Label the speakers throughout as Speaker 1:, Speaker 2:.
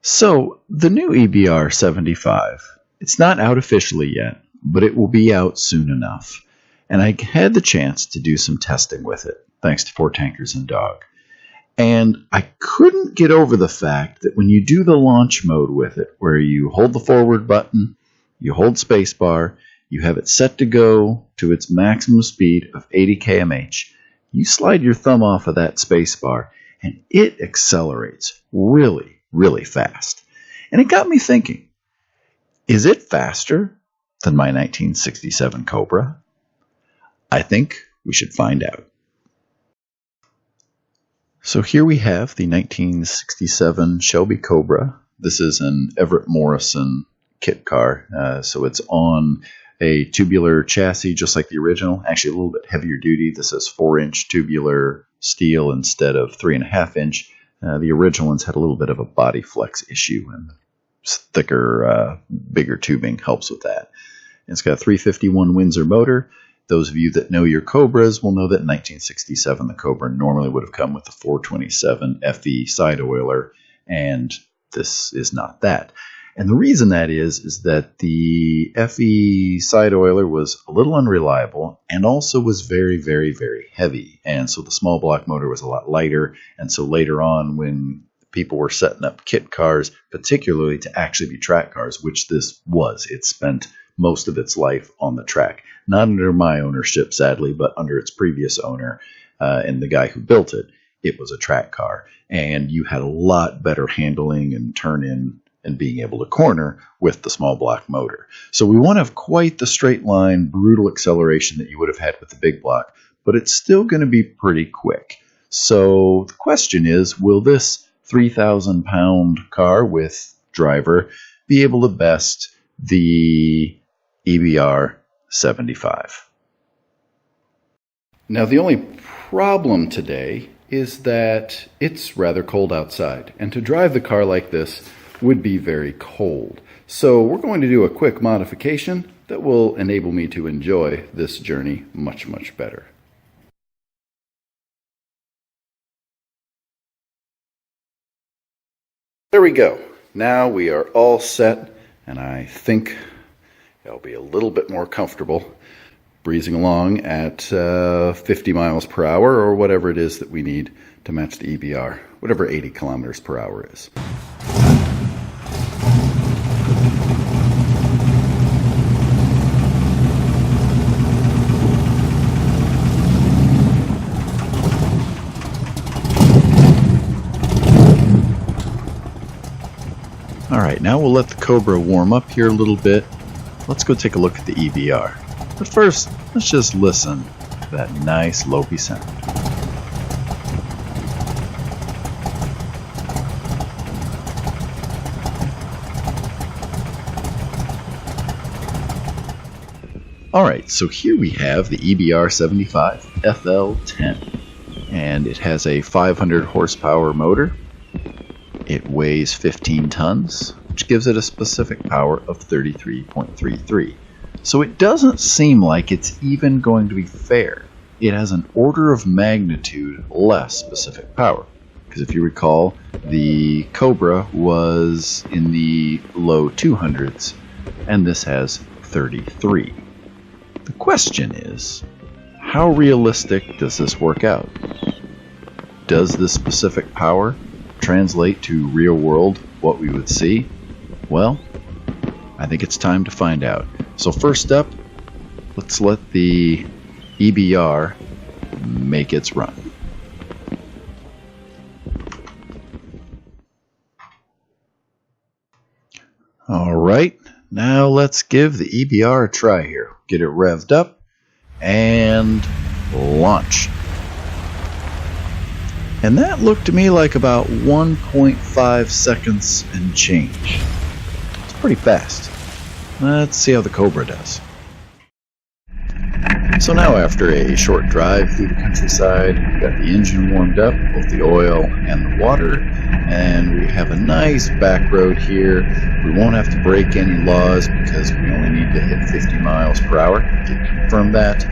Speaker 1: So, the new EBR 75, it's not out officially yet, but it will be out soon enough. And I had the chance to do some testing with it, thanks to Four Tankers and Dog. And I couldn't get over the fact that when you do the launch mode with it, where you hold the forward button, you hold spacebar, you have it set to go to its maximum speed of 80 km/h, you slide your thumb off of that spacebar, and it accelerates really, really fast. And it got me thinking, is it faster than my 1967 Cobra? I think we should find out. So here we have the 1967 Shelby Cobra. This is an Everett Morrison kit car, so it's on a tubular chassis just like the original, actually a little bit heavier duty. This is 4-inch tubular steel instead of 3.5-inch. The original ones had a little bit of a body flex issue, and thicker, bigger tubing helps with that. It's got a 351 Windsor motor. Those of you that know your Cobras will know that in 1967 the Cobra normally would have come with the 427 FE side oiler, and this is not that. And the reason that is that the FE side oiler was a little unreliable and also was very, very, very heavy. And so the small block motor was a lot lighter. And so later on, when people were setting up kit cars, particularly to actually be track cars, which this was, it spent most of its life on the track. Not under my ownership, sadly, but under its previous owner and the guy who built it, it was a track car. And you had a lot better handling and turn-in and being able to corner with the small block motor. So we won't have quite the straight line, brutal acceleration that you would have had with the big block, but it's still going to be pretty quick. So the question is, will this 3,000-pound car with driver be able to best the EBR 75? Now, the only problem today is that it's rather cold outside, and to drive the car like this would be very cold. So we're going to do a quick modification that will enable me to enjoy this journey much, much better. There we go. Now we are all set, and I think I'll be a little bit more comfortable breezing along at 50 miles per hour or whatever it is that we need to match the EBR, whatever 80 kilometers per hour is. Alright, now we'll let the Cobra warm up here a little bit. Let's go take a look at the EBR. But first, let's just listen to that nice lopey sound. Alright, so here we have the EBR 75 FL10. And it has a 500 horsepower motor. It weighs 15 tons, which gives it a specific power of 33.33. So it doesn't seem like it's even going to be fair. It has an order of magnitude less specific power. Because if you recall, the Cobra was in the low 200s, and this has 33. The question is, how realistic does this work out? Does this specific power translate to real world what we would see? Well, I think it's time to find out. So first up, let's let the EBR make its run. Alright, now let's give the EBR a try here. Get it revved up and launch. And that looked to me like about 1.5 seconds and change. It's pretty fast. Let's see how the Cobra does. So now after a short drive through the countryside, we've got the engine warmed up, both the oil and the water, and we have a nice back road here. We won't have to break any laws because we only need to hit 50 miles per hour. Did confirm that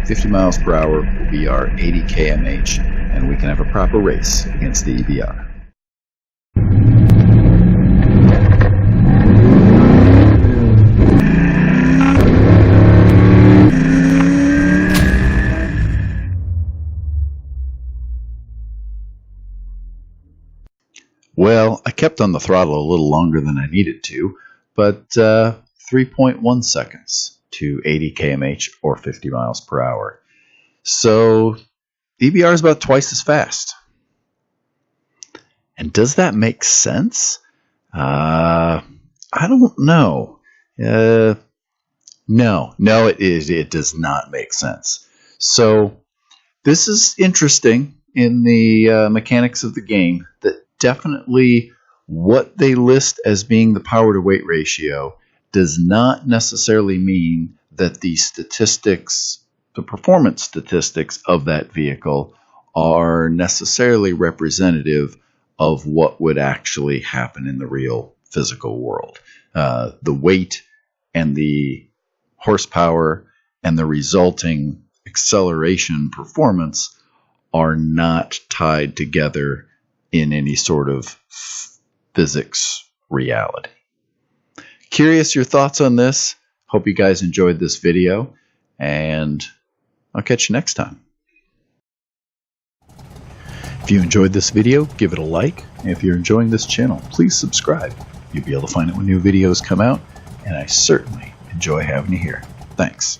Speaker 1: 50 miles per hour will be our 80 km/h, and we can have a proper race against the EBR. Well, I kept on the throttle a little longer than I needed to, but 3.1 seconds to 80 km/h or 50 miles per hour. So EBR is about twice as fast. And does that make sense? I don't know. No, it does not make sense. So this is interesting in the mechanics of the game, that definitely what they list as being the power to weight ratio does not necessarily mean that the statistics, the performance statistics of that vehicle are necessarily representative of what would actually happen in the real physical world. The weight and the horsepower and the resulting acceleration performance are not tied together in any sort of physics reality. Curious your thoughts on this. Hope you guys enjoyed this video, and I'll catch you next time. If you enjoyed this video, give it a like. And if you're enjoying this channel, please subscribe. You'll be able to find it when new videos come out, and I certainly enjoy having you here. Thanks.